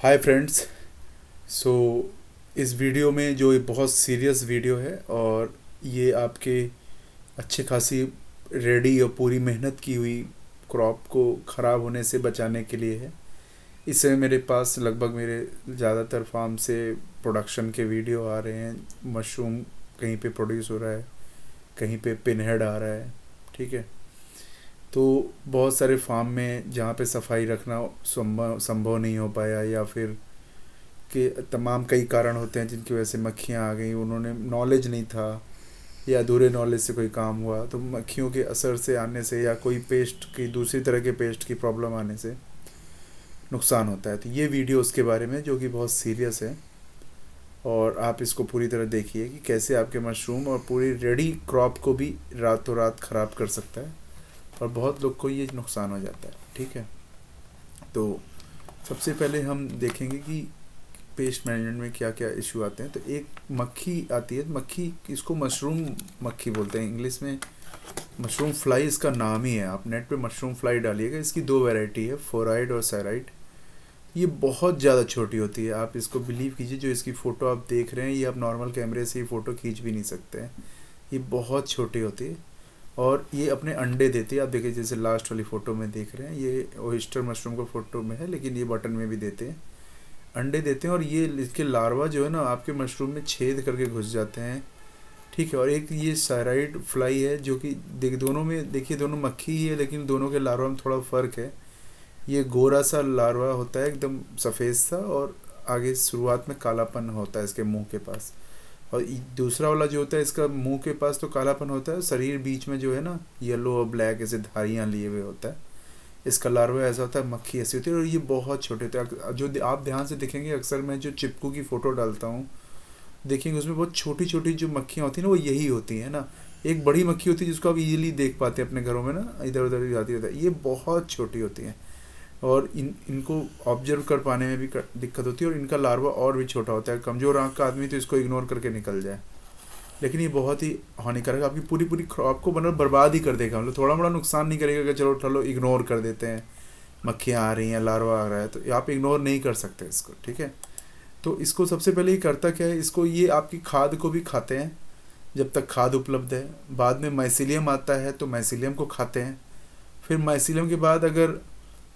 Hi friends. सो इस video में जो ये बहुत सीरियस वीडियो है और ये आपके अच्छे खासी रेडी और पूरी मेहनत की हुई क्रॉप को ख़राब होने से बचाने के लिए है। इस समय मेरे पास लगभग मेरे ज़्यादातर फार्म से प्रोडक्शन के वीडियो आ रहे हैं। मशरूम कहीं पे प्रोड्यूस हो रहा है, कहीं पे पिनहेड आ रहा है। ठीक है। तो बहुत सारे फार्म में जहाँ पे सफाई रखना संभव नहीं हो पाया या फिर के तमाम कई कारण होते हैं जिनकी वजह से मक्खियाँ आ गई, उन्होंने नॉलेज नहीं था या अधूरे नॉलेज से कोई काम हुआ, तो मक्खियों के असर से आने से या कोई पेस्ट की दूसरी तरह के पेस्ट की प्रॉब्लम आने से नुकसान होता है। तो ये वीडियो उसके बारे में जो कि बहुत सीरियस है और आप इसको पूरी तरह देखिए कि कैसे आपके मशरूम और पूरी रेडी क्रॉप को भी रातों रात ख़राब कर सकता है और बहुत लोग को ये नुकसान हो जाता है। ठीक है। तो सबसे पहले हम देखेंगे कि पेस्ट मैनेजमेंट में क्या क्या इशू आते हैं। तो एक मक्खी आती है, मक्खी इसको मशरूम मक्खी बोलते हैं इंग्लिश में। मशरूम फ्लाई इसका नाम ही है। आप नेट पे मशरूम फ्लाई डालिएगा, इसकी दो वैरायटी है, फोराइड और सैराइड। ये बहुत ज़्यादा छोटी होती है, आप इसको बिलीव कीजिए। जो इसकी फ़ोटो आप देख रहे हैं ये आप नॉर्मल कैमरे से ही फ़ोटो खींच भी नहीं सकते हैं। ये बहुत छोटी होती है और ये अपने अंडे देती है। आप देखिए जैसे लास्ट वाली फ़ोटो में देख रहे हैं, ये ओयस्टर मशरूम का फ़ोटो में है, लेकिन ये बटन में भी देते हैं, अंडे देते हैं। और ये इसके लार्वा जो है ना आपके मशरूम में छेद करके घुस जाते हैं। ठीक है। और एक ये साइराइड फ्लाई है जो कि दोनों में देखिए दोनों मक्खी ही है, लेकिन दोनों के लार्वा में थोड़ा फ़र्क है। ये गोरा सा लार्वा होता है, एकदम सफ़ेद सा, और आगे शुरुआत में कालापन होता है इसके मुंह के पास। और दूसरा वाला जो होता है इसका मुंह के पास तो कालापन होता है, शरीर बीच में जो है ना येलो और ब्लैक ऐसे धारियाँ लिए हुए होता है। इसका लार्वा ऐसा होता है, मक्खी ऐसी होती है और ये बहुत छोटे होते हैं। जो आप ध्यान से देखेंगे, अक्सर मैं जो चिपकू की फ़ोटो डालता हूँ देखेंगे उसमें बहुत छोटी छोटी जो मक्खियाँ होती हैं ना वो यही होती हैं ना। एक बड़ी मक्खी होती है जिसको आप इजीली देख पाते हैं अपने घरों में ना, इधर उधर जाती रहती है। ये बहुत छोटी होती हैं और इनको ऑब्जर्व कर पाने में भी दिक्कत होती है और इनका लार्वा और भी छोटा होता है। कमज़ोर आँख का आदमी तो इसको इग्नोर करके निकल जाए, लेकिन ये बहुत ही हानिकारक, आपकी पूरी पूरी क्रॉप को मतलब बर्बाद ही कर देगा। मतलब थोड़ा मोड़ा नुकसान नहीं करेगा कि चलो चलो इग्नोर कर देते हैं, मक्खियाँ आ रही हैं, लार्वा आ रहा है, तो आप इग्नोर नहीं कर सकते इसको। ठीक है। तो इसको सबसे पहले ये करता क्या है, इसको ये आपकी खाद को भी खाते हैं जब तक खाद उपलब्ध है। बाद में माइसीलियम आता है तो माइसीलियम को खाते हैं। फिर माइसीलियम के बाद अगर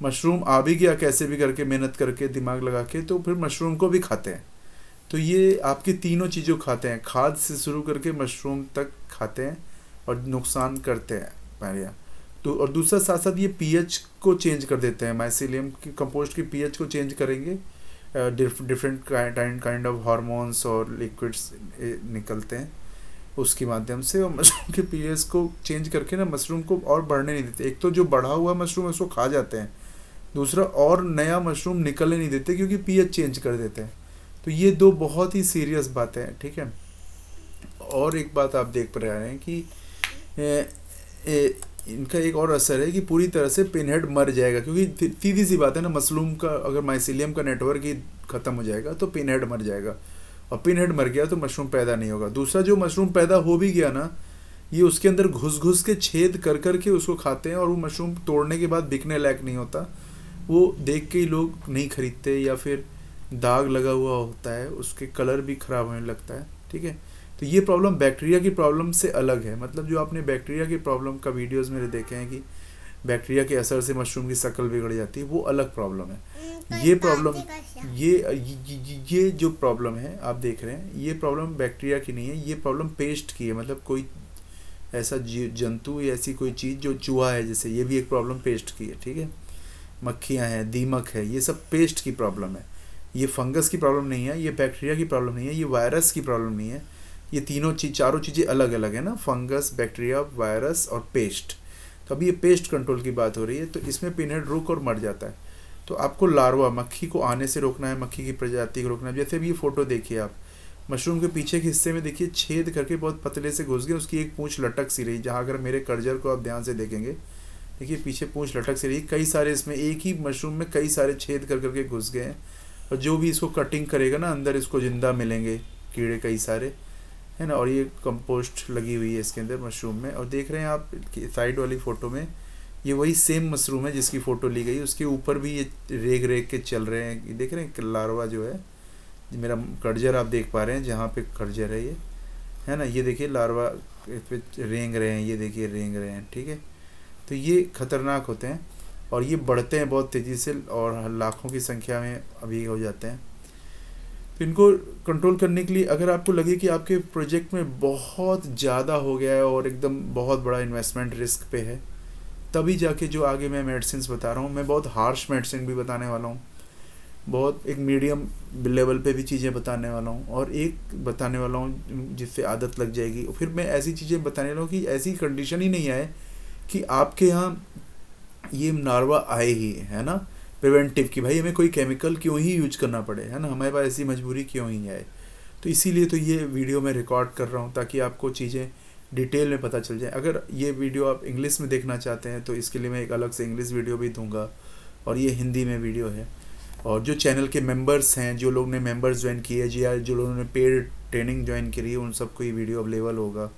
मशरूम आ भी गया कैसे भी करके मेहनत करके दिमाग लगा के, तो फिर मशरूम को भी खाते हैं। तो ये आपकी तीनों चीज़ों खाते हैं, खाद से शुरू करके मशरूम तक खाते हैं और नुकसान करते हैं पहले। तो और दूसरा साथ साथ ये पीएच को चेंज कर देते हैं। माइसीलियम की कंपोस्ट की पीएच को चेंज करेंगे, डिफरेंट काइंड ऑफ हार्मोन्स और लिक्विड्स निकलते हैं उसके माध्यम से, और मशरूम के पीएच को चेंज करके ना मशरूम को और बढ़ने नहीं देते। एक तो जो बढ़ा हुआ मशरूम है उसको खा जाते हैं, दूसरा और नया मशरूम निकलने नहीं देते क्योंकि पीएच चेंज कर देते हैं। तो ये दो बहुत ही सीरियस बातें हैं। ठीक है। और एक बात आप देख पा रहे हैं कि ए, ए, इनका एक और असर है कि पूरी तरह से पिनहेड मर जाएगा, क्योंकि सीधी सी बात है ना, मशरूम का अगर माइसीलियम का नेटवर्क ही ख़त्म हो जाएगा तो पिनहेड मर जाएगा, और पिनहेड मर गया तो मशरूम पैदा नहीं होगा। दूसरा जो मशरूम पैदा हो भी गया ना, ये उसके अंदर घुस घुस के छेद कर कर के उसको खाते हैं और वो मशरूम तोड़ने के बाद बिकने लायक नहीं होता। वो देख के ही लोग नहीं खरीदते, या फिर दाग लगा हुआ होता है, उसके कलर भी ख़राब होने लगता है। ठीक है। तो ये प्रॉब्लम बैक्टीरिया की प्रॉब्लम से अलग है। मतलब जो आपने बैक्टीरिया की प्रॉब्लम का वीडियोस मेरे देखे हैं कि बैक्टीरिया के असर से मशरूम की शक्ल बिगड़ जाती है, वो अलग प्रॉब्लम है। ये प्रॉब्लम ये जो प्रॉब्लम है आप देख रहे हैं, ये प्रॉब्लम बैक्टीरिया की नहीं है, ये प्रॉब्लम पेस्ट की है। मतलब कोई ऐसा जंतु या ऐसी कोई चीज़ जो चूहा है जैसे, ये भी एक प्रॉब्लम पेस्ट की है। ठीक है। मक्खियाँ हैं, दीमक है, ये सब पेस्ट की प्रॉब्लम है। ये फंगस की प्रॉब्लम नहीं है, ये बैक्टीरिया की प्रॉब्लम नहीं है, ये वायरस की प्रॉब्लम नहीं है। ये तीनों चारों चीज़ें अलग अलग है ना, फंगस, बैक्टीरिया, वायरस और पेस्ट। तो अभी ये पेस्ट कंट्रोल की बात हो रही है, तो इसमें पिनहेड रुक और मर जाता है। तो आपको लार्वा मक्खी को आने से रोकना है, मक्खी की प्रजाति को रोकना है। जैसे भी ये फ़ोटो देखिए आप, मशरूम के पीछे के हिस्से में देखिए छेद करके बहुत पतले से घुस गए, उसकी एक पूँछ लटक सी रही, जहाँ अगर मेरे कर्जर को आप ध्यान से देखेंगे, देखिए पीछे पूँछ लटक सी रही, कई सारे इसमें एक ही मशरूम में कई सारे छेद कर करके घुस गए हैं। और जो भी इसको कटिंग करेगा ना, अंदर इसको जिंदा मिलेंगे कीड़े कई सारे, है ना। और ये कंपोस्ट लगी हुई है इसके अंदर मशरूम में, और देख रहे हैं आप साइड वाली फ़ोटो में ये वही सेम मशरूम है जिसकी फ़ोटो ली गई, उसके ऊपर भी ये रेग रेग के चल रहे हैं। ये देख रहे हैं लार्वा जो है, मेरा कर्जर आप देख पा रहे हैं जहाँ पे कर्जर है ये, है ना, ये देखिए लार्वा इस पे रेंग रहे हैं, ये देखिए रेंग रहे हैं, ठीक है। तो ये खतरनाक होते हैं और ये बढ़ते हैं बहुत तेज़ी से और लाखों की संख्या में अभी हो जाते हैं। तो इनको कंट्रोल करने के लिए अगर आपको लगे कि आपके प्रोजेक्ट में बहुत ज़्यादा हो गया है और एकदम बहुत बड़ा इन्वेस्टमेंट रिस्क पे है, तभी जाके जो आगे मैं मेडिसिन बता रहा हूँ, मैं बहुत हार्श मेडिसिन भी बताने वाला हूँ, बहुत एक मीडियम लेवल पे भी चीज़ें बताने वाला हूँ, और एक बताने वाला हूँ जिससे आदत लग जाएगी। फिर मैं ऐसी चीज़ें बताने वाला हूँ कि ऐसी कंडीशन ही नहीं आए कि आपके यहाँ ये लार्वा आए ही, है ना, प्रिवेंटिव कि भाई हमें कोई केमिकल क्यों ही यूज करना पड़े, है ना, हमारे पास ऐसी मजबूरी क्यों ही आए। तो इसीलिए तो ये वीडियो मैं रिकॉर्ड कर रहा हूँ ताकि आपको चीज़ें डिटेल में पता चल जाए। अगर ये वीडियो आप इंग्लिश में देखना चाहते हैं तो इसके लिए मैं एक अलग से इंग्लिश वीडियो भी दूंगा, और ये हिंदी में वीडियो है। और जो चैनल के मेंबर्स हैं, जो लोग ने मेंबर्स ज्वाइन किए हैं, या जो लोगों ने पेड ट्रेनिंग ज्वाइन करी है, उन सबको ये वीडियो अवेलेबल होगा।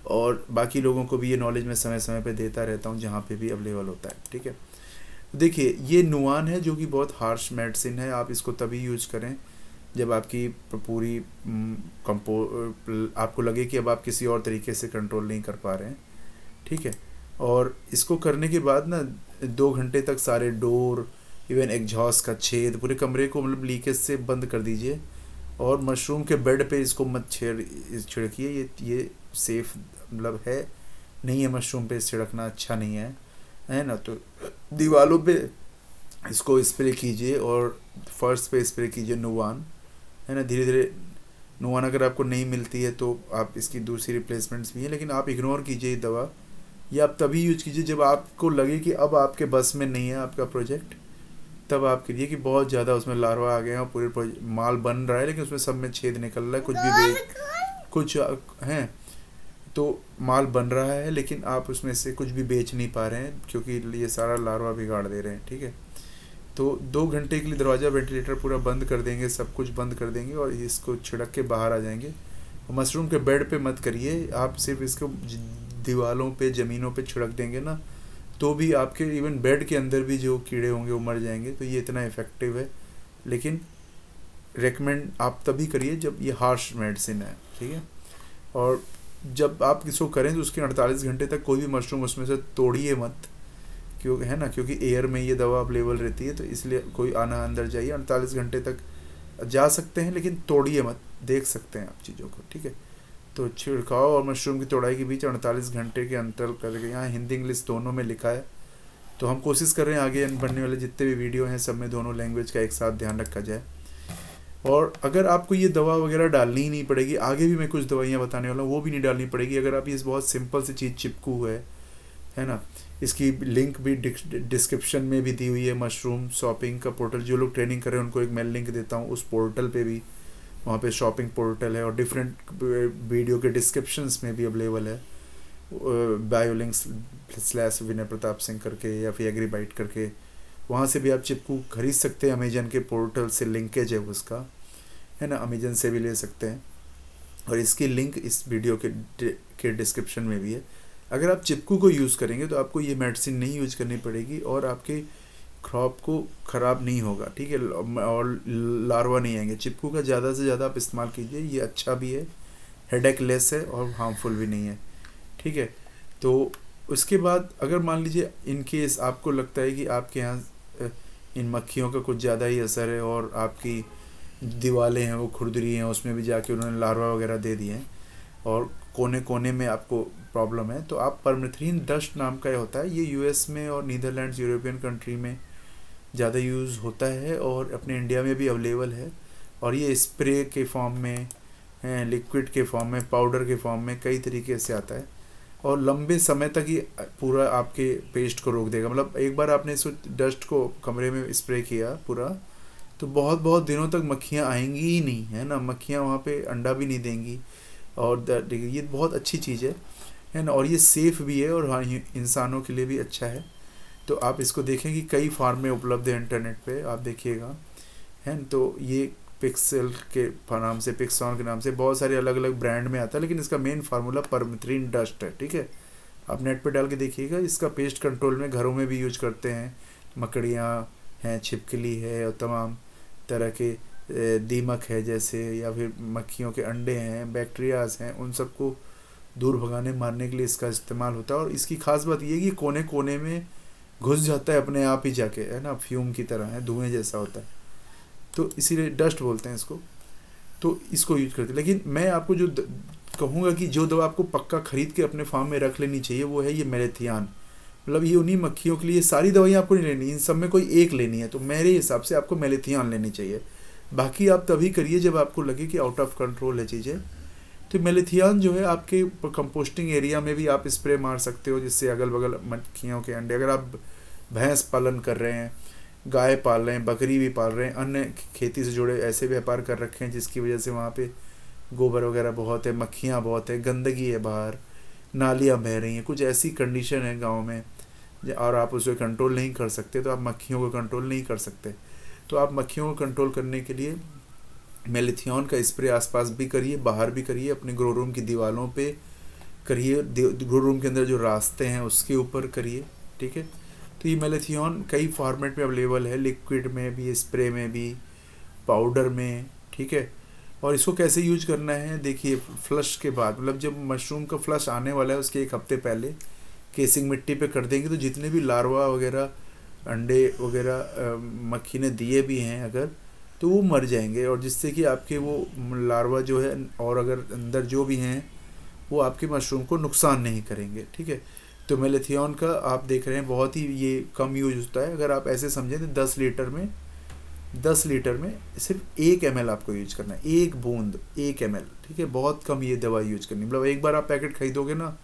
और बाकी लोगों को भी ये नॉलेज मैं समय समय पे देता रहता हूँ जहाँ पे भी अवेलेबल होता है, ठीक है। देखिए ये नुआन है जो कि बहुत हार्श मेडिसिन है, आप इसको तभी यूज करें जब आपकी पूरी आपको लगे कि अब आप किसी और तरीके से कंट्रोल नहीं कर पा रहे हैं, ठीक है। और इसको करने के बाद ना 2 घंटे तक सारे डोर, इवन एग्जॉस्ट का छेद, पूरे कमरे को मतलब लीकेज से बंद कर दीजिए। और मशरूम के बेड पे इसको मत छिड़किए, ये सेफ मतलब है नहीं है, मशरूम पे छिड़कना अच्छा नहीं है ना। तो दीवारों पे इसको स्प्रे कीजिए और फर्श पे स्प्रे कीजिए नुवान, है ना। धीरे धीरे नुवान अगर आपको नहीं मिलती है तो आप इसकी दूसरी रिप्लेसमेंट्स भी हैं, लेकिन आप इग्नोर कीजिए ये दवा। ये आप तभी यूज कीजिए जब आपको लगे कि अब आपके बस में नहीं है आपका प्रोजेक्ट, तब आप कीजिए कि बहुत ज़्यादा उसमें लार्वा आ गए हैं और पूरे माल बन रहा है लेकिन उसमें सब में छेद निकल रहा है, कुछ हैं तो माल बन रहा है लेकिन आप उसमें से कुछ भी बेच नहीं पा रहे हैं क्योंकि ये सारा लार्वा बिगाड़ दे रहे हैं, ठीक है। तो 2 घंटे के लिए दरवाज़ा वेंटिलेटर पूरा बंद कर देंगे, सब कुछ बंद कर देंगे और इसको छिड़क के बाहर आ जाएंगे। मशरूम के बेड पे मत करिए, आप सिर्फ इसको दीवारों पे, ज़मीनों पे छिड़क देंगे ना, तो भी आपके इवन बेड के अंदर भी जो कीड़े होंगे वो मर जाएंगे। तो ये इतना इफ़ेक्टिव है, लेकिन रेकमेंड आप तभी करिए जब ये हार्श मेडिसिन है, ठीक है। और जब आप इसको करें तो उसके 48 घंटे तक कोई भी मशरूम उसमें से तोड़िए मत, क्योंकि है ना, क्योंकि एयर में ये दवा अवेलेबल रहती है, तो इसलिए कोई आना अंदर जाइए 48 घंटे तक जा सकते हैं लेकिन तोड़िए मत, देख सकते हैं आप चीज़ों को, ठीक है। तो छिड़काव और मशरूम की तोड़ाई के बीच 48 घंटे के अंतर करके, यहाँ हिंदी इंग्लिश दोनों में लिखा है। तो हम कोशिश कर रहे हैं आगे बनने वाले जितने भी वीडियो हैं सब में दोनों लैंग्वेज का एक साथ ध्यान रखा जाए। और अगर आपको ये दवा वगैरह डालनी ही नहीं पड़ेगी, आगे भी मैं कुछ दवाइयाँ बताने वाला हूँ, वो भी नहीं डालनी पड़ेगी अगर आप ये बहुत सिंपल सी चीज़ चिपकू है ना। इसकी लिंक भी डिस्क्रिप्शन में भी दी हुई है। मशरूम शॉपिंग का पोर्टल, जो लोग ट्रेनिंग कर रहे हैं उनको एक मैं लिंक देता हूँ उस पोर्टल पे भी, वहाँ पे शॉपिंग पोर्टल है और डिफरेंट वीडियो के डिस्क्रिप्शंस में भी अवेलेबल है, बायोलिंक्स/विनय प्रताप सिंह करके या फिर एग्रीबाइट करके, वहाँ से भी आप चिपकू खरीद सकते हैं। अमेजन के पोर्टल से लिंकेज है उसका, है ना, अमेजन से भी ले सकते हैं और इसकी लिंक इस वीडियो के डिस्क्रिप्शन में भी है। अगर आप चिपकू को यूज़ करेंगे तो आपको ये मेडिसिन नहीं यूज करनी पड़ेगी और आपके क्रॉप को ख़राब नहीं होगा, ठीक है, और लार्वा नहीं आएंगे। चिपकू का ज़्यादा से ज़्यादा आप इस्तेमाल कीजिए, ये अच्छा भी है, हेडेक लेस है और हार्मफुल भी नहीं है, ठीक है। तो उसके बाद अगर मान लीजिए इन केस आपको लगता है कि आपके यहाँ इन मक्खियों का कुछ ज़्यादा ही असर है और आपकी दीवारें हैं वो खुरदरी हैं, उसमें भी जाके उन्होंने लार्वा वगैरह दे दिए हैं और कोने कोने में आपको प्रॉब्लम है, तो आप परमेथ्रिन डस्ट नाम का होता है, ये यूएस में और नीदरलैंड्स यूरोपियन कंट्री में ज़्यादा यूज़ होता है और अपने इंडिया में भी अवेलेबल है। और ये स्प्रे के फॉर्म में है, लिक्विड के फॉर्म में, पाउडर के फॉर्म में, कई तरीके से आता है और लंबे समय तक ये पूरा आपके पेस्ट को रोक देगा। मतलब एक बार आपने इस डस्ट को कमरे में स्प्रे किया पूरा, तो बहुत बहुत दिनों तक मक्खियाँ आएंगी ही नहीं, है ना, मक्खियाँ वहाँ पे अंडा भी नहीं देंगी। और ये बहुत अच्छी चीज़ है ना, और ये सेफ़ भी है और हाँ इंसानों के लिए भी अच्छा है। तो आप इसको देखें कि कई फार्म में उपलब्ध है इंटरनेट पे, आप देखिएगा, है ना। तो ये पिक्सल के नाम से, पिक्सॉन के नाम से बहुत सारे अलग अलग ब्रांड में आता है, लेकिन इसका मेन फार्मूला परमेथ्रिन डस्ट है, ठीक है। आप नेट पे डाल के देखिएगा। इसका पेस्ट कंट्रोल में घरों में भी यूज करते हैं। मकड़ियाँ हैं, छिपकली है और तमाम तरह के दीमक है जैसे, या फिर मक्खियों के अंडे हैं, बैक्टीरियाज हैं, उन सबको दूर भगाने मारने के लिए इसका इस्तेमाल होता है। और इसकी खास बात ये है कि कोने कोने में घुस जाता है अपने आप ही जाके, है ना, फ्यूम की तरह है, धुएं जैसा होता है, तो इसीलिए डस्ट बोलते हैं इसको। तो इसको यूज करते हैं। लेकिन मैं आपको जो कहूँगा कि जो दवा आपको पक्का खरीद के अपने फार्म में रख लेनी चाहिए वो है ये मेलेथियान। मतलब ये उन्हीं मक्खियों के लिए, सारी दवाइयाँ आपको नहीं लेनी, इन सब में कोई एक लेनी है, तो मेरे हिसाब से आपको मेलेथियान लेनी चाहिए। बाकी आप तभी करिए जब आपको लगे कि आउट ऑफ कंट्रोल है चीज़ें। तो मेलेथियान जो है आपके कंपोस्टिंग एरिया में भी आप स्प्रे मार सकते हो, जिससे अगल बगल मक्खियों के अंडे, अगर आप भैंस पालन कर रहे हैं, गाय पाल रहे हैं, बकरी भी पाल रहे हैं, अन्य खेती से जुड़े ऐसे व्यापार कर रखे हैं जिसकी वजह से वहाँ पे गोबर वगैरह बहुत है, मक्खियाँ बहुत है, गंदगी है, बाहर नालियाँ बह रही हैं, कुछ ऐसी कंडीशन है गांव में और आप उसे कंट्रोल नहीं कर सकते, तो आप मक्खियों को कंट्रोल नहीं कर सकते। तो आप मक्खियों को कंट्रोल करने के लिए मेलेथियन का स्प्रे आसपास भी करिए, बाहर भी करिए, अपने ग्रो रूम की दीवारों पे करिए, ग्रो रूम के अंदर जो रास्ते हैं उसके ऊपर करिए, ठीक है। तो ये मेलेथियन कई फॉर्मेट में अवेलेबल है, लिक्विड में भी, स्प्रे में भी, पाउडर में, ठीक है। और इसको कैसे यूज करना है देखिए, फ्लश के बाद, मतलब जब मशरूम का फ्लश आने वाला है उसके एक हफ्ते पहले केसिंग मिट्टी पे कर देंगे, तो जितने भी लार्वा वगैरह, अंडे वगैरह मक्खी ने दिए भी हैं अगर, तो वो मर जाएंगे, और जिससे कि आपके वो लार्वा जो है और अगर अंदर जो भी हैं वो आपके मशरूम को नुकसान नहीं करेंगे, ठीक है। तो मेलेथियन का आप देख रहे हैं बहुत ही ये कम यूज होता है। अगर आप ऐसे समझें तो 10 लीटर में सिर्फ 1 ml आपको यूज करना है, 1 बूंद 1 ml, ठीक है। बहुत कम ये दवा यूज करनी, मतलब एक बार आप पैकेट खरीदोगे ना,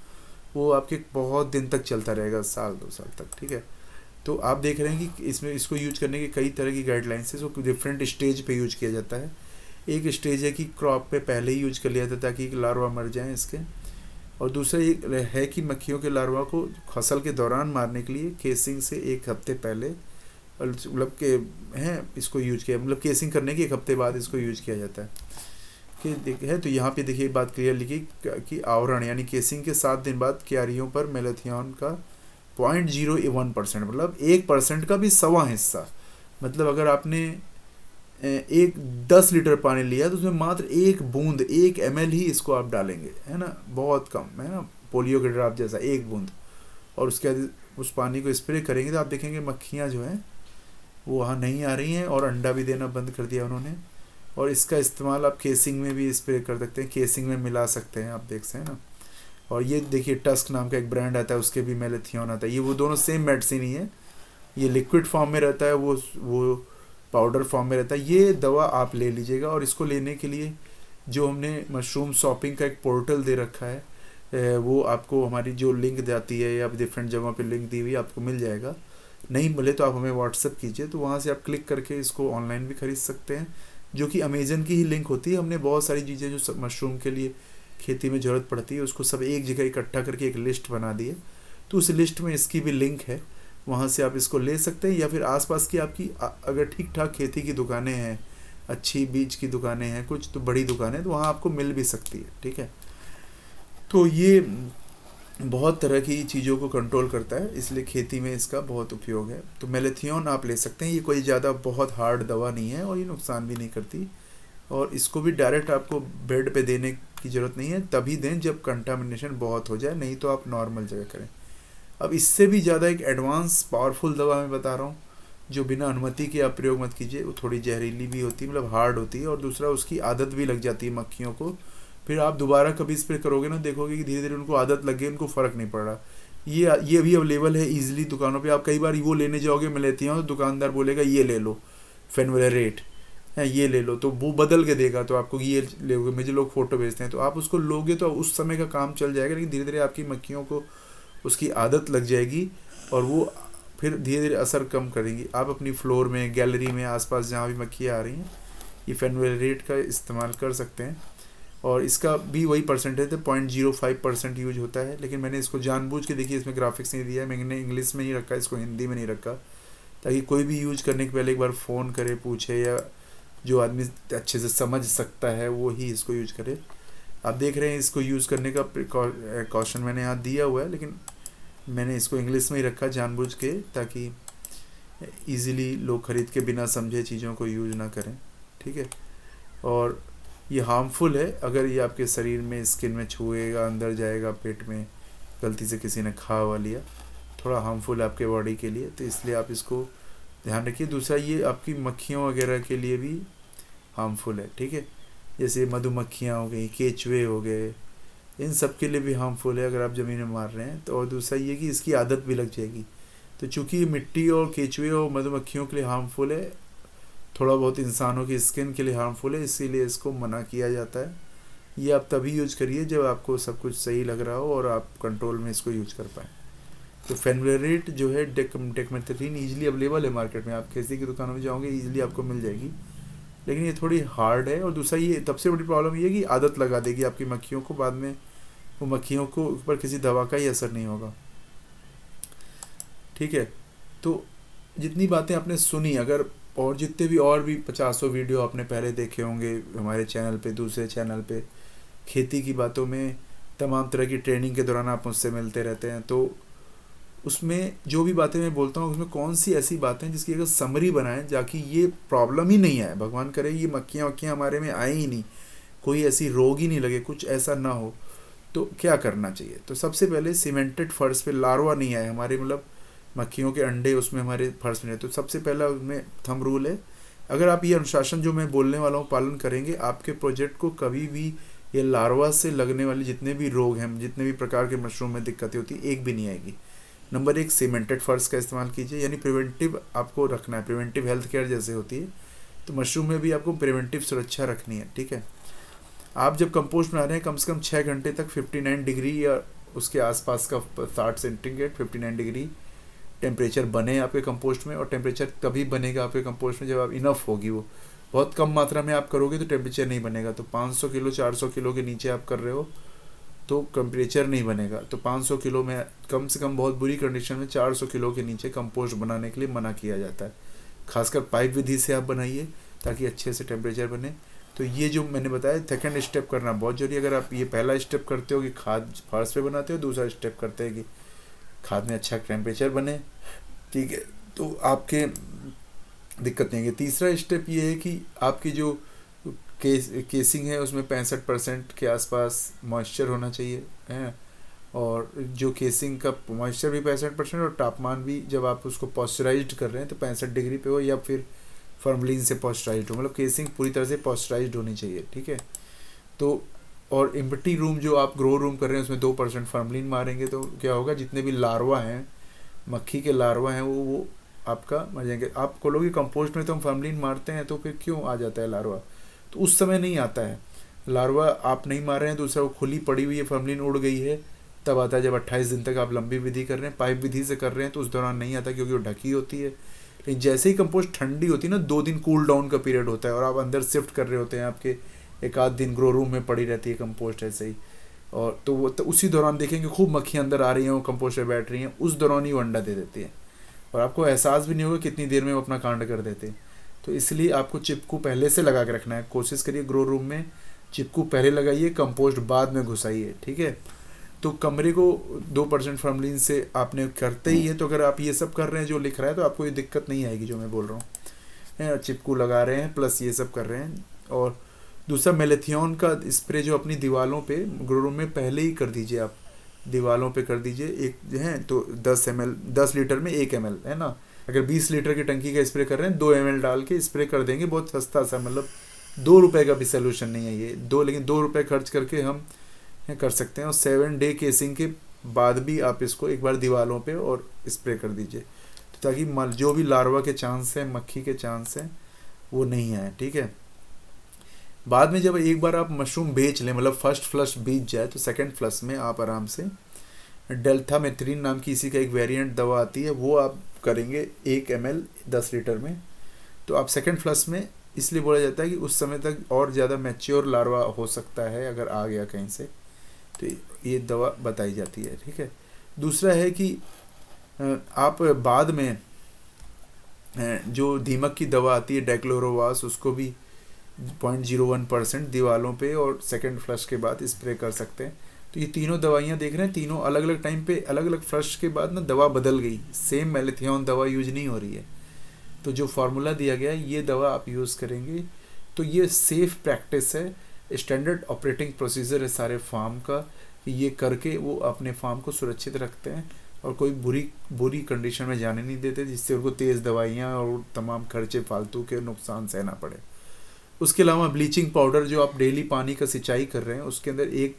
वो आपके बहुत दिन तक चलता रहेगा, 1-2 साल तक, ठीक है। तो आप देख रहे हैं कि इसमें इसको यूज करने के कई तरह की गाइडलाइंस है, जो डिफरेंट स्टेज पे यूज किया जाता है। एक स्टेज है कि क्रॉप पे पहले ही यूज कर लिया था ताकि लार्वा मर जाएं इसके, और दूसरा ये है कि मक्खियों के लार्वा को फसल के दौरान मारने के लिए केसिंग से 1 हफ्ते पहले, मतलब के हैं इसको यूज किया, मतलब केसिंग करने के 1 हफ्ते बाद इसको यूज किया जाता है कि है। तो यहाँ पे देखिए बात क्लियर लिखी कि आवरण यानी केसिंग के 7 दिन बाद क्यारियों पर मेलेथियन का 0.01%, मतलब 1% का भी 1/4 हिस्सा, मतलब अगर आपने 10 लीटर पानी लिया तो उसमें मात्र 1 बूंद 1 ml ही इसको आप डालेंगे, है ना, बहुत कम है ना, पोलियो के ड्रॉप जैसा 1 बूंद। और उसके बाद उस पानी को स्प्रे करेंगे तो आप देखेंगे मक्खियाँ जो हैं वो वहाँ नहीं आ रही हैं, और अंडा भी देना बंद कर दिया उन्होंने। और इसका इस्तेमाल आप केसिंग में भी स्प्रे कर सकते हैं, केसिंग में मिला सकते हैं, आप देख सकते हैं ना। और ये देखिए टस्क नाम का एक ब्रांड आता है, उसके भी मेलेथियन आता है, ये वो दोनों सेम मेडिसिन ही है, ये लिक्विड फॉर्म में रहता है, वो पाउडर फॉर्म में रहता है। ये दवा आप ले लीजिएगा, और इसको लेने के लिए जो हमने मशरूम शॉपिंग का एक पोर्टल दे रखा है, वो आपको हमारी जो लिंक जाती है या डिफरेंट जगहों पे लिंक दी हुई आपको मिल जाएगा। नहीं मिले तो आप हमें व्हाट्सअप कीजिए, तो वहाँ से आप क्लिक करके इसको ऑनलाइन भी खरीद सकते हैं, जो कि अमेजन की ही लिंक होती है। हमने बहुत सारी चीज़ें जो मशरूम के लिए खेती में ज़रूरत पड़ती है उसको सब एक जगह इकट्ठा करके एक लिस्ट बना दी है, तो उस लिस्ट में इसकी भी लिंक है, वहाँ से आप इसको ले सकते हैं। या फिर आसपास की आपकी अगर ठीक ठाक खेती की दुकानें हैं, अच्छी बीज की दुकानें हैं, कुछ तो बड़ी दुकानें, तो वहाँ आपको मिल भी सकती है, ठीक है। तो ये बहुत तरह की चीज़ों को कंट्रोल करता है, इसलिए खेती में इसका बहुत उपयोग है। तो मेलेथियन आप ले सकते हैं, ये कोई ज़्यादा बहुत हार्ड दवा नहीं है और ये नुकसान भी नहीं करती, और इसको भी डायरेक्ट आपको बेड पे देने की ज़रूरत नहीं है, तभी दें जब कंटामिनेशन बहुत हो जाए, नहीं तो आप नॉर्मल जगह करें। अब इससे भी ज़्यादा एक एडवांस पावरफुल दवा मैं बता रहा हूँ, जो बिना अनुमति के आप प्रयोग मत कीजिए, वो थोड़ी जहरीली भी होती है, मतलब हार्ड होती है, और दूसरा उसकी आदत भी लग जाती है मक्खियों को। फिर आप दोबारा कभी स्प्रे करोगे ना, देखोगे कि धीरे धीरे उनको आदत लग गई, उनको फ़र्क नहीं पड़ रहा। ये भी अवेलेबल है ईजिली दुकानों पे। आप कई बार वो लेने जाओगे मेलेथियन, तो दुकानदार बोलेगा ये ले लो फेनवलेरेट है, ये ले लो, तो वो बदल के देगा, तो आपको ये लोगे, मुझे लोग फ़ोटो भेजते हैं, तो आप उसको लोगे तो उस समय का काम चल जाएगा, लेकिन धीरे धीरे आपकी मक्खियों को उसकी आदत लग जाएगी, और वो फिर धीरे धीरे असर कम करेंगी। आप अपनी फ्लोर में, गैलरी में, आसपास जहाँ भी मक्खियाँ आ रही हैं, ये फेनवलेरेट का इस्तेमाल कर सकते हैं। और इसका भी वही परसेंटेज है, 0.05% यूज होता है, लेकिन मैंने इसको जानबूझ के, देखिए इसमें ग्राफिक्स नहीं दिया है, मैंने इंग्लिश में ही रखा, इसको हिंदी में नहीं रखा, ताकि कोई भी यूज करने के पहले एक बार फ़ोन करे, पूछे, या जो आदमी अच्छे से समझ सकता है वो ही इसको यूज करे। आप देख रहे हैं इसको यूज़ करने का कॉशन मैंने यहाँ दिया हुआ है, लेकिन मैंने इसको इंग्लिश में ही रखा जानबूझ के, ताकि इजीली लोग खरीद के बिना समझे चीज़ों को यूज ना करें, ठीक है। और ये हार्मफुल है, अगर ये आपके शरीर में स्किन में छुएगा, अंदर जाएगा, पेट में गलती से किसी ने खा हुआ लिया, थोड़ा हार्मफुल है आपके बॉडी के लिए, तो इसलिए आप इसको ध्यान रखिए। दूसरा, ये आपकी मक्खियों वगैरह के लिए भी हार्मफुल है, ठीक है। जैसे मधुमक्खियाँ हो गई, केचुए हो गए, इन सब के लिए भी हार्मफुल है अगर आप ज़मीन में मार रहे हैं तो। और दूसरा ये कि इसकी आदत भी लग जाएगी। तो चूँकि मिट्टी और केचुए और मधुमक्खियों के लिए हार्मफुल है, थोड़ा बहुत इंसानों की स्किन के लिए हार्मफुल है, इसीलिए इसको मना किया जाता है। ये आप तभी यूज करिए जब आपको सब कुछ सही लग रहा हो और आप कंट्रोल में इसको यूज कर पाएँ। तो फेनोलेरेट जो है डेक्मेथेरिन ईजिली अवेलेबल है मार्केट में, आप किसी की दुकानों में जाओगे ईजिली आपको मिल जाएगी, लेकिन ये थोड़ी हार्ड है। और दूसरा, ये सबसे बड़ी प्रॉब्लम ये है कि आदत लगा देगी आपकी मक्खियों को, बाद में वो मक्खियों को ऊपर किसी दवा का ही असर नहीं होगा, ठीक है। तो जितनी बातें आपने सुनी, अगर और जितने भी और भी 50 वीडियो आपने पहले देखे होंगे हमारे चैनल पे, दूसरे चैनल पे, खेती की बातों में तमाम तरह की ट्रेनिंग के दौरान आप मुझसे मिलते रहते हैं, तो उसमें जो भी बातें मैं बोलता हूँ उसमें कौन सी ऐसी बातें जिसकी अगर समरी बनाएं जाकि ये प्रॉब्लम ही नहीं आए, भगवान करे ये मक्खियाँ वक्खियाँ हमारे में आए ही नहीं, कोई ऐसी रोग ही नहीं लगे, कुछ ऐसा ना हो, तो क्या करना चाहिए। तो सबसे पहले सीमेंटेड फर्श पे लार्वा नहीं आए हमारे, मतलब मक्खियों के अंडे उसमें हमारे फर्श में, तो सबसे पहला उसमें थंब रूल है, अगर आप ये अनुशासन जो मैं बोलने वाला हूँ पालन करेंगे, आपके प्रोजेक्ट को कभी भी ये लार्वा से लगने वाले जितने भी रोग हैं, जितने भी प्रकार के मशरूम में दिक्कतें होती है, एक भी नहीं आएगी। नंबर 1, सीमेंटेड फर्श का इस्तेमाल कीजिए, यानी प्रिवेंटिव आपको रखना है, प्रिवेंटिव हेल्थ केयर जैसे होती है, तो मशरूम में भी आपको प्रिवेंटिव सुरक्षा रखनी है, ठीक है। आप जब कंपोस्ट बना रहे हैं कम से कम 6 घंटे तक 59 डिग्री या उसके आसपास का 60 सेंटीग्रेड 59 डिग्री टेम्परेचर बने आपके कंपोस्ट में। और टेम्परेचर तभी बनेगा आपके कंपोस्ट में जब आप इनफ होगी, वो बहुत कम मात्रा में आप करोगे तो टेम्परेचर नहीं बनेगा। तो 500 किलो 400 किलो के नीचे आप कर रहे हो तो टेम्परेचर नहीं बनेगा। तो 500 किलो में कम से कम बहुत बुरी कंडीशन में 400 किलो के नीचे कंपोस्ट बनाने के लिए मना किया जाता है। खासकर पाइप विधि से आप बनाइए ताकि अच्छे से टेम्परेचर बने। तो ये जो मैंने बताया सेकंड स्टेप करना बहुत जरूरी। अगर आप ये पहला स्टेप करते हो कि खाद फर्श पे बनाते हो, दूसरा स्टेप करते हैं कि खाद में अच्छा टेम्परेचर बने, ठीक है, तो आपके दिक्कत नहीं है। तीसरा स्टेप ये है कि आपकी जो केसिंग है उसमें 65% के आसपास मॉइस्चर होना चाहिए है, और जो केसिंग का मॉइस्चर भी 65% और तापमान भी जब आप उसको पॉस्चराइज्ड कर रहे हैं तो 65 डिग्री पे हो, या फिर फॉर्मलिन से पॉस्चराइज्ड हो, मतलब केसिंग पूरी तरह से पॉस्चराइज्ड होनी चाहिए, ठीक है। तो और एम्प्टी रूम जो आप ग्रो रूम कर रहे हैं उसमें 2% फॉर्मलिन मारेंगे तो क्या होगा, जितने भी लार्वा हैं, मक्खी के लार्वा हैं, वो आपका मर जाएंगे। आप खोलोगे कंपोस्ट में तो हम फॉर्मलिन मारते हैं, तो फिर क्यों आ जाता है लार्वा, तो उस समय नहीं आता है लार्वा, आप नहीं मार रहे हैं, दूसरा वो खुली पड़ी हुई है, फॉर्मलिन उड़ गई है, तब आता है जब 28 दिन तक आप लंबी विधि कर रहे हैं, पाइप विधि से कर रहे हैं तो उस दौरान नहीं आता क्योंकि वो ढकी होती है। लेकिन जैसे ही कंपोस्ट ठंडी होती है ना, 2 दिन कूल डाउन का पीरियड होता है और आप अंदर शिफ्ट कर रहे होते हैं, आपके एक आध दिन ग्रो रूम में पड़ी रहती है कंपोस्ट ऐसे ही, और तो वो तो उसी दौरान देखेंगे खूब मक्खियाँ अंदर आ रही हैं, वो कंपोस्ट में बैठ रही हैं, उस दौरान ही वो अंडा दे देती है और आपको एहसास भी नहीं होगा कितनी देर में वो अपना कांड कर देते हैं। तो इसलिए आपको चिपकू पहले से लगा के रखना है। कोशिश करिए ग्रो रूम में चिपकू पहले लगाइए, कंपोस्ट बाद में घुसाइए, ठीक है। तो कमरे को 2% फॉर्मलिन से आपने करते ही है, तो अगर आप ये सब कर रहे हैं जो लिख रहा है तो आपको ये दिक्कत नहीं आएगी जो मैं बोल रहा हूँ। चिपकू लगा रहे हैं प्लस ये सब कर रहे हैं। और दूसरा, मेलेथियन का स्प्रे जो अपनी दीवारों पे ग्रो रूम में पहले ही कर दीजिए, आप दीवारों पे कर दीजिए। एक है तो 10 लीटर में 1 ml है ना, अगर 20 लीटर की टंकी का स्प्रे कर रहे हैं 2 ml डाल के स्प्रे कर देंगे, बहुत सस्ता सा, मतलब 2 रुपये का भी सोल्यूशन नहीं है ये, लेकिन 2 रुपये खर्च करके हम कर सकते हैं। और 7 डे केसिंग के बाद भी आप इसको एक बार दीवारों पे और स्प्रे कर दीजिए, तो ताकि जो भी लार्वा के चांस हैं, मक्खी के चांस हैं, वो नहीं आए, ठीक है। बाद में जब एक बार आप मशरूम बेच लें, मतलब फर्स्ट फ्लश बीत जाए, तो सेकंड फ्लश में आप आराम से डेल्थामेथ्रिन नाम की इसी का एक वेरिएंट दवा आती है, वो आप करेंगे 1 ml 10 लीटर में। तो आप सेकंड फ्लश में इसलिए बोला जाता है कि उस समय तक और ज़्यादा मैच्योर लार्वा हो सकता है अगर आ गया कहीं से, तो ये दवा बताई जाती है, ठीक है। दूसरा है कि आप बाद में जो दीमक की दवा आती है डेक्लोरोवास, उसको भी 0.01% दीवारों पे और सेकंड फ्लश के बाद स्प्रे कर सकते हैं। तो ये तीनों दवाइयाँ देख रहे हैं, तीनों अलग अलग टाइम पे अलग अलग फ्लश के बाद ना दवा बदल गई, सेम मेलेथिओन दवा यूज नहीं हो रही है। तो जो फार्मूला दिया गया है ये दवा आप यूज़ करेंगे तो ये सेफ प्रैक्टिस है, स्टैंडर्ड ऑपरेटिंग प्रोसीजर है सारे फार्म का, ये करके वो अपने फार्म को सुरक्षित रखते हैं और कोई बुरी कंडीशन में जाने नहीं देते जिससे उनको तेज़ दवाइयाँ और तमाम खर्चे फालतू के नुकसान सहना पड़े। उसके अलावा ब्लीचिंग पाउडर जो आप डेली पानी का सिंचाई कर रहे हैं उसके अंदर 1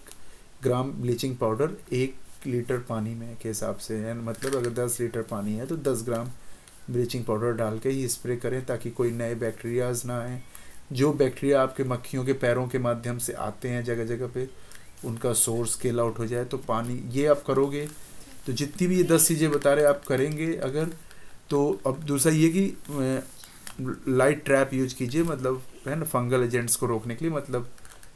ग्राम ब्लीचिंग पाउडर 1 लीटर पानी में के हिसाब से है, मतलब अगर 10 लीटर पानी है तो 10 ग्राम ब्लीचिंग पाउडर डाल के ही स्प्रे करें ताकि कोई नए बैक्टीरियाज ना आए। जो बैक्टीरिया आपके मक्खियों के पैरों के माध्यम से आते हैं जगह जगह पे उनका सोर्स स्केल आउट हो जाए। तो पानी ये आप करोगे तो जितनी भी ये 10 चीज़ें बता रहे आप करेंगे अगर, तो अब दूसरा ये कि लाइट ट्रैप यूज कीजिए, मतलब है ना फंगल एजेंट्स को रोकने के लिए, मतलब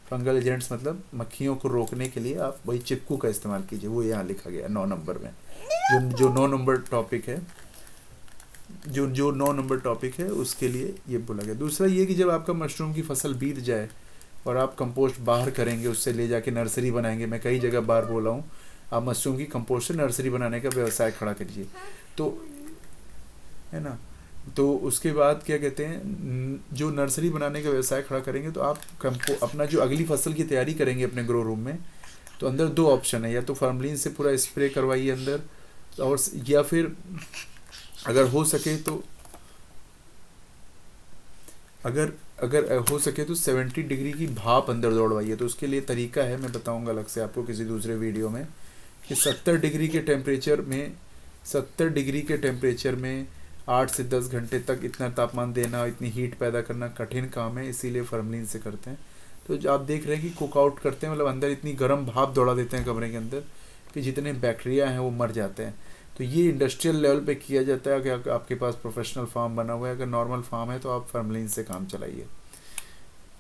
फंगल एजेंट्स मतलब मक्खियों को रोकने के लिए आप वही चिपकू का इस्तेमाल कीजिए, वो यहाँ लिखा गया 9 नंबर में, जो 9 नंबर टॉपिक है, जो 9 नंबर टॉपिक है उसके लिए ये बोला गया। दूसरा ये कि जब आपका मशरूम की फसल बीत जाए और आप कंपोस्ट बाहर करेंगे, उससे ले जाके नर्सरी बनाएंगे, मैं कई जगह बार बोला हूँ आप मशरूम की कंपोस्ट से नर्सरी बनाने का व्यवसाय खड़ा करिए, तो है ना। तो उसके बाद क्या कहते हैं, जो नर्सरी बनाने का व्यवसाय खड़ा करेंगे तो आप अपना जो अगली फसल की तैयारी करेंगे अपने ग्रो रूम में, तो अंदर 2 ऑप्शन है, या तो फार्मलिन से पूरा स्प्रे करवाइए अंदर, और या फिर अगर हो सके तो अगर हो सके तो 70 डिग्री की भाप अंदर दौड़वाइए। तो उसके लिए तरीका है, मैं बताऊंगा अलग से आपको किसी दूसरे वीडियो में, कि 70 डिग्री के टेम्परेचर में 8 से 10 घंटे तक इतना तापमान देना, इतनी हीट पैदा करना कठिन काम है, इसीलिए फार्मलिन से करते हैं। तो जो आप देख रहे हैं कि कुक आउट करते हैं, मतलब अंदर इतनी गर्म भाप दौड़ा देते हैं कमरे के अंदर कि जितने बैक्टीरिया हैं वो मर जाते हैं। तो ये इंडस्ट्रियल लेवल पे किया जाता है कि आपके पास प्रोफेशनल फार्म बना हुआ है, अगर नॉर्मल फार्म है तो आप फार्मलिन से काम चलाइए।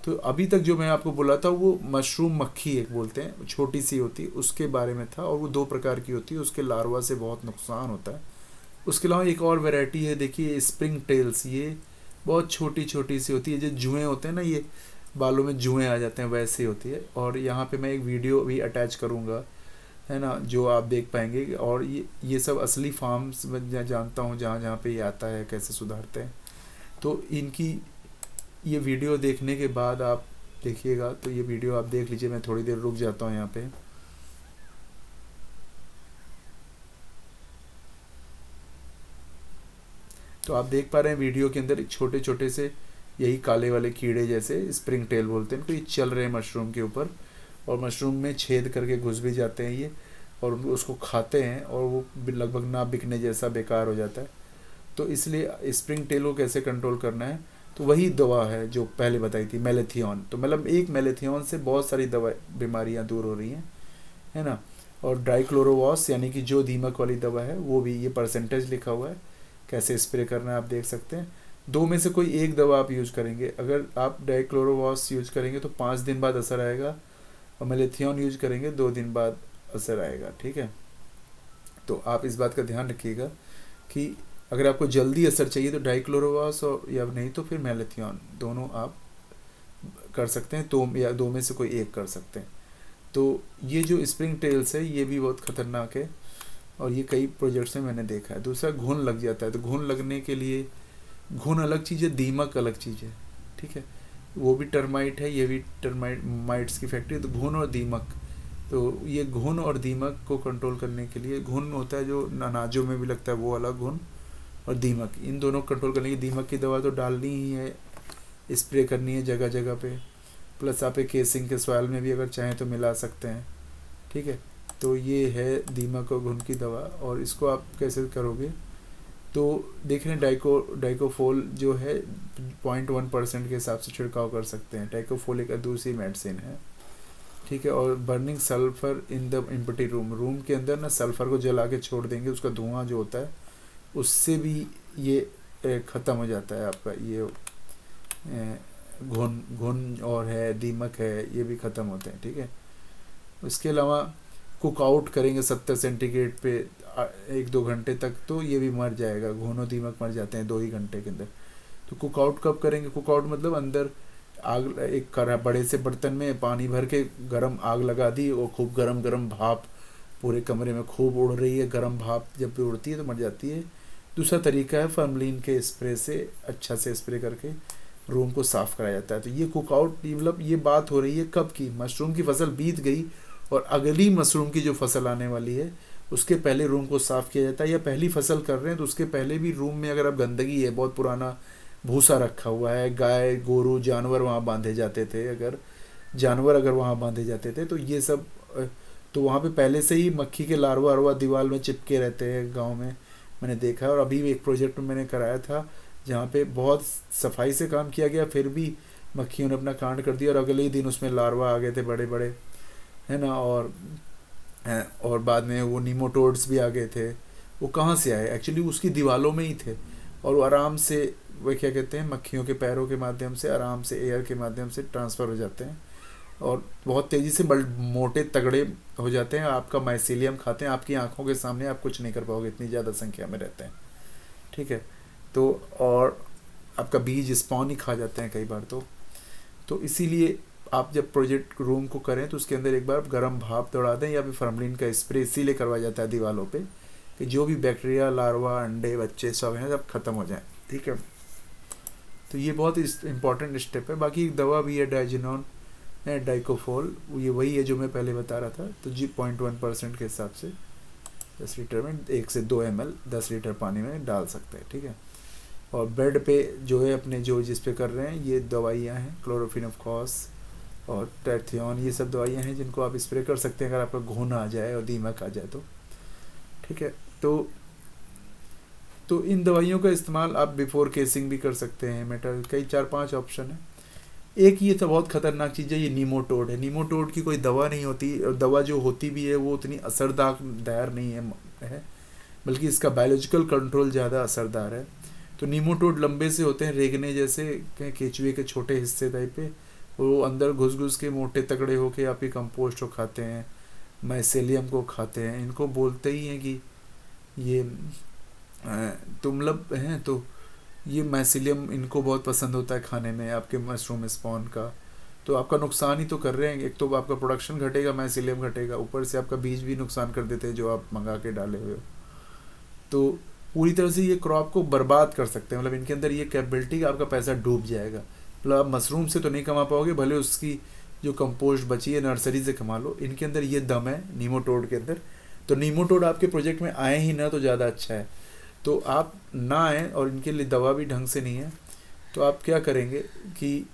तो अभी तक जो मैं आपको बोला था वो मशरूम मक्खी एक बोलते हैं, छोटी सी होती है, उसके बारे में था, और वो 2 प्रकार की होती है, उसके लार्वा से बहुत नुकसान होता है। उसके अलावा एक और वैरायटी है, देखिए स्प्रिंग टेल्स, ये बहुत छोटी छोटी सी होती है, जो जुएँ होते हैं ना, ये बालों में जुएँ आ जाते हैं वैसे होती है। और यहाँ पे मैं एक वीडियो भी अटैच करूँगा, है ना, जो आप देख पाएंगे। और ये सब असली फार्म्स मैं जानता हूँ जहाँ पे ये आता है, कैसे सुधारते हैं। तो इनकी ये वीडियो देखने के बाद आप देखिएगा, तो ये वीडियो आप देख लीजिए, मैं थोड़ी देर रुक जाता हूँ यहाँ पे। तो आप देख पा रहे हैं वीडियो के अंदर छोटे छोटे से यही काले वाले कीड़े जैसे स्प्रिंग टेल बोलते हैं, तो ये चल रहे हैं मशरूम के ऊपर, और मशरूम में छेद करके घुस भी जाते हैं ये, और उसको खाते हैं, और वो लगभग ना बिकने जैसा बेकार हो जाता है। तो इसलिए स्प्रिंग टेल को कैसे कंट्रोल करना है, तो वही दवा है जो पहले बताई थी, मेलेथिओन। तो मतलब एक मेलेथिओन से बहुत सारी दवा बीमारियाँ दूर हो रही हैं, है ना। और डाइक्लोरोवास यानी कि जो दीमक वाली दवा है वो भी, ये परसेंटेज लिखा हुआ है कैसे स्प्रे करना है आप देख सकते हैं। 2 में से कोई एक दवा आप यूज़ करेंगे, अगर आप डाइक्लोरोवास यूज़ करेंगे तो 5 दिन बाद असर आएगा, और मेलेथिओन यूज करेंगे 2 दिन बाद असर आएगा, ठीक है। तो आप इस बात का ध्यान रखिएगा कि अगर आपको जल्दी असर चाहिए तो डाइक्लोरोवास, और या नहीं तो फिर मेलेथिओन, दोनों आप कर सकते हैं, तो या 2 में से कोई एक कर सकते हैं। तो ये जो स्प्रिंग टेल्स है ये भी बहुत ख़तरनाक है, और ये कई प्रोजेक्ट्स में मैंने देखा है। दूसरा घुन लग जाता है, तो घुन लगने के लिए, घुन अलग चीज़ है, दीमक अलग चीज़ है, ठीक है, वो भी टर्माइट है, ये भी टर्माइट्स की फैक्ट्री। तो घुन और दीमक, तो ये घुन और दीमक को कंट्रोल करने के लिए, घुन होता है जो अनाजों में भी लगता है वो अलग घुन, और दीमक, इन दोनों को कंट्रोल करने की दीमक की दवा तो डालनी ही है, स्प्रे करनी है जगह जगह पे, प्लस आप एक केसिंग के सॉइल में भी अगर चाहें तो मिला सकते हैं, ठीक है। तो ये है दीमक और घुन की दवा, और इसको आप कैसे करोगे, तो देख रहे हैं डाइकोफोल जो है 0.1% के हिसाब से छिड़काव कर सकते हैं। डाइकोफोल एक दूसरी मेडिसिन है, ठीक है। और burning sulphur in the empty room के अंदर ना सल्फर को जला के छोड़ देंगे, उसका धुआं जो होता है उससे भी ये ख़त्म हो जाता है आपका ये घुन और है दीमक है, ये भी ख़त्म होते हैं, ठीक है। उसके अलावा कुक आउट करेंगे 70 सेंटीग्रेड पे 1-2 घंटे तक, तो ये भी मर जाएगा, घुन और दीमक मर जाते हैं 2 ही घंटे के अंदर। तो कुक आउट कब करेंगे, कुक आउट मतलब अंदर आग एक करा बड़े से बर्तन में पानी भर के गरम आग लगा दी और खूब गरम गरम भाप पूरे कमरे में खूब उड़ रही है। गरम भाप जब भी उड़ती है तो मर जाती है। दूसरा तरीका है फॉर्मलिन के स्प्रे से अच्छा से स्प्रे करके रूम को साफ़ कराया जाता है। तो ये कुकआउट मतलब ये बात हो रही है कब की, मशरूम की फसल बीत गई और अगली मशरूम की जो फसल आने वाली है उसके पहले रूम को साफ़ किया जाता है। या पहली फसल कर रहे हैं तो उसके पहले भी रूम में अगर अब गंदगी है, बहुत पुराना भूसा रखा हुआ है, गाय गोरू जानवर वहाँ बांधे जाते थे, अगर वहाँ बांधे जाते थे तो ये सब तो वहाँ पे पहले से ही मक्खी के लार्वा वार्वा दीवार में चिपके रहते हैं गांव में, मैंने देखा है। और अभी भी एक प्रोजेक्ट में मैंने कराया था जहाँ पे बहुत सफाई से काम किया गया, फिर भी मक्खियों ने अपना कांड कर दिया और अगले ही दिन उसमें लार्वा आ गए थे बड़े बड़े, है ना। और बाद में वो नीमोटोड्स भी आ गए थे। वो कहाँ से आए, एक्चुअली उसकी दीवारों में ही थे और वो आराम से, वो क्या कहते हैं, मक्खियों के पैरों के माध्यम से आराम से एयर के माध्यम से ट्रांसफ़र हो जाते हैं और बहुत तेज़ी से मोटे तगड़े हो जाते हैं। आपका माइसीलियम खाते हैं, आपकी आंखों के सामने आप कुछ नहीं कर पाओगे, इतनी ज़्यादा संख्या में रहते हैं, ठीक है। तो और आपका बीज स्पॉन ही खा जाते हैं कई बार। तो इसीलिए आप जब प्रोजेक्ट रूम को करें तो उसके अंदर एक बार गर्म भाप दौड़ा दें या फिर फॉर्मलिन का स्प्रे इसीलिए करवाया जाता है दीवारों पे कि जो भी बैक्टीरिया, लार्वा, अंडे, बच्चे सब हैं सब खत्म हो जाएं, ठीक है। तो ये बहुत इंपॉर्टेंट स्टेप है। बाकी एक दवा भी है डाइजिनॉन डाइकोफोल, ये वही है जो मैं पहले बता रहा था। तो जी 0.1% के हिसाब से 10 लीटर में 1 से 2 ml 10 लीटर पानी में डाल सकते हैं, ठीक है। और बेड पे जो है अपने जो जिस पे कर रहे हैं ये दवाइयाँ हैं, क्लोरोफिनेफॉस और टेथियोन, ये सब दवाइयाँ हैं जिनको आप स्प्रे कर सकते हैं अगर आपका घुन आ जाए और दीमक आ जाए तो, ठीक है। तो इन दवाइयों का इस्तेमाल आप बिफोर केसिंग भी कर सकते हैं। मेटल कई 4-5 ऑप्शन है। एक ये तो बहुत ख़तरनाक चीज़ है, ये नीमोटोड है। नीमोटोड की कोई दवा नहीं होती और दवा जो होती भी है वो उतनी असरदार नहीं है, बल्कि इसका बायोलॉजिकल कंट्रोल ज़्यादा असरदार है। तो नीमोटोड लंबे से होते हैं, रेगने जैसे, केचुए के छोटे हिस्से टाइप पे, वो अंदर घुस घुस के मोटे तगड़े होके आपकी कंपोस्ट को खाते हैं, माइसेलियम को खाते हैं। इनको बोलते ही हैं कि ये तुमलब हैं, तो ये माइसीलियम इनको बहुत पसंद होता है खाने में आपके मशरूम स्पॉन का। तो आपका नुकसान ही तो कर रहे हैं, एक तो आपका प्रोडक्शन घटेगा, माइसीलियम घटेगा, ऊपर से आपका बीज भी नुकसान कर देते हैं जो आप मंगा के डाले हुए हो। तो पूरी तरह से ये क्रॉप को बर्बाद कर सकते हैं, मतलब इनके अंदर ये कैपेबिलिटी का आपका पैसा डूब जाएगा। मतलब आप मशरूम से तो नहीं कमा पाओगे, भले उसकी जो कंपोस्ट बची है नर्सरी से कमा लो, इनके अंदर ये दम है नीमोटोड के अंदर। तो नीमोटोड आपके प्रोजेक्ट में आए ही ना तो ज़्यादा अच्छा है। तो आप ना आए और इनके लिए दवा भी ढंग से नहीं है तो आप क्या करेंगे कि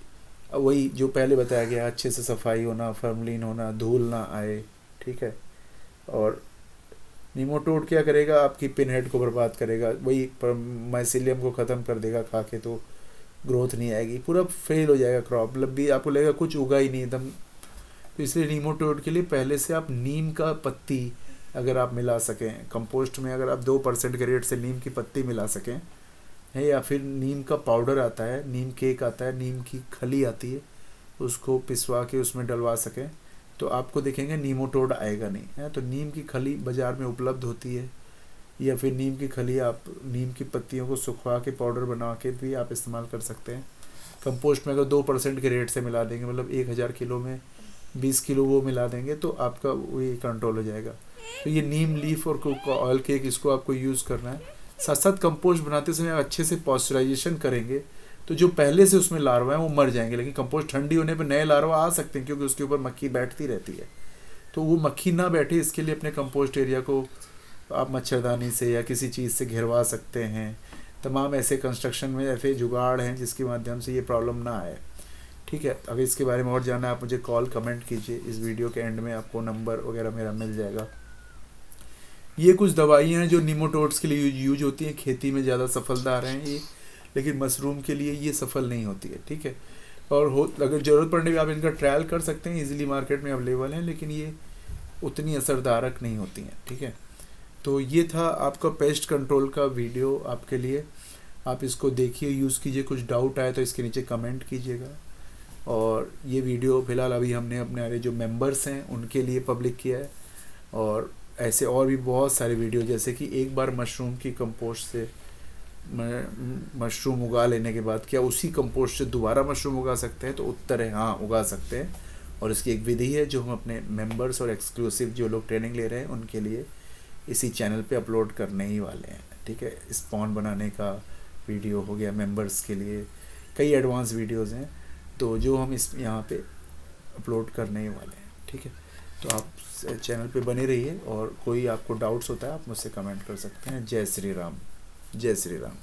वही जो पहले बताया गया, अच्छे से सफाई होना, फॉर्मलिन होना, धूल ना आए, ठीक है। और नीमोटोड क्या करेगा, आपकी पिन हेड को बर्बाद करेगा, वही माइसीलियम को ख़त्म कर देगा खा के, तो ग्रोथ नहीं आएगी, पूरा फेल हो जाएगा क्रॉप, मतलब भी आपको लगेगा कुछ उगा ही नहीं एकदम। तो इसलिए नीमोटोड के लिए पहले से आप नीम का पत्ती अगर आप मिला सकें कंपोस्ट में, अगर आप 2% के रेट से नीम की पत्ती मिला सकें है, या फिर नीम का पाउडर आता है, नीम केक आता है, नीम की खली आती है, उसको पिसवा के उसमें डलवा सकें तो आपको देखेंगे नीमोटोड आएगा नहीं है। तो नीम की खली बाज़ार में उपलब्ध होती है, या फिर नीम की खली आप नीम की पत्तियों को सुखवा के पाउडर बना के भी आप इस्तेमाल कर सकते हैं। कंपोस्ट में अगर 2% के रेट से मिला देंगे, मतलब 1000 किलो में 20 किलो वो मिला देंगे तो आपका वही कंट्रोल हो जाएगा। तो ये नीम लीफ और ऑयल केक इसको आपको यूज़ करना है। साथ साथ कंपोस्ट बनाते समय अच्छे से पॉस्चराइजेशन करेंगे तो जो पहले से उसमें लार्वा हैं वो मर जाएंगे, लेकिन कंपोस्ट ठंडी होने पर नए लार्वा आ सकते हैं क्योंकि उसके ऊपर मक्खी बैठती रहती है। तो वो मक्खी ना बैठे इसके लिए अपने कंपोस्ट एरिया को आप मच्छरदानी से या किसी चीज़ से घिरवा सकते हैं। तमाम ऐसे कंस्ट्रक्शन में ऐसे जुगाड़ हैं जिसके माध्यम से ये प्रॉब्लम ना आए, ठीक है। अगर इसके बारे में और जानना है आप मुझे कॉल कमेंट कीजिए, इस वीडियो के एंड में आपको नंबर वगैरह मेरा मिल जाएगा। ये कुछ दवाइयाँ हैं जो नीमोटोड्स के लिए यूज होती हैं, खेती में ज़्यादा सफलदार हैं ये, लेकिन मशरूम के लिए ये सफल नहीं होती है, ठीक है। और अगर ज़रूरत पड़ने पर आप इनका ट्रायल कर सकते हैं, इजीली मार्केट में अवेलेबल हैं, लेकिन ये उतनी असरदारक नहीं होती हैं, ठीक है। तो ये था आपका पेस्ट कंट्रोल का वीडियो आपके लिए, आप इसको देखिए, यूज़ कीजिए। कुछ डाउट आए तो इसके नीचे कमेंट कीजिएगा। और ये वीडियो फ़िलहाल अभी हमने अपने जो मेंबर्स हैं उनके लिए पब्लिक किया है, और ऐसे और भी बहुत सारे वीडियो, जैसे कि एक बार मशरूम की कंपोस्ट से मशरूम उगा लेने के बाद क्या उसी कंपोस्ट से दोबारा मशरूम उगा सकते हैं? तो उत्तर है हाँ, उगा सकते हैं। और इसकी एक विधि है जो हम अपने मेंबर्स और एक्सक्लूसिव जो लोग ट्रेनिंग ले रहे हैं उनके लिए इसी चैनल पे अपलोड करने ही वाले हैं। ठीक है, स्पॉन बनाने का वीडियो हो गया मेंबर्स के लिए, कई एडवांस वीडियोज़ हैं तो जो हम इस यहाँ पे अपलोड करने ही वाले हैं। ठीक है, तो आप चैनल पे बने रहिए और कोई आपको डाउट्स होता है आप मुझसे कमेंट कर सकते हैं। जय श्री राम। जय श्री राम।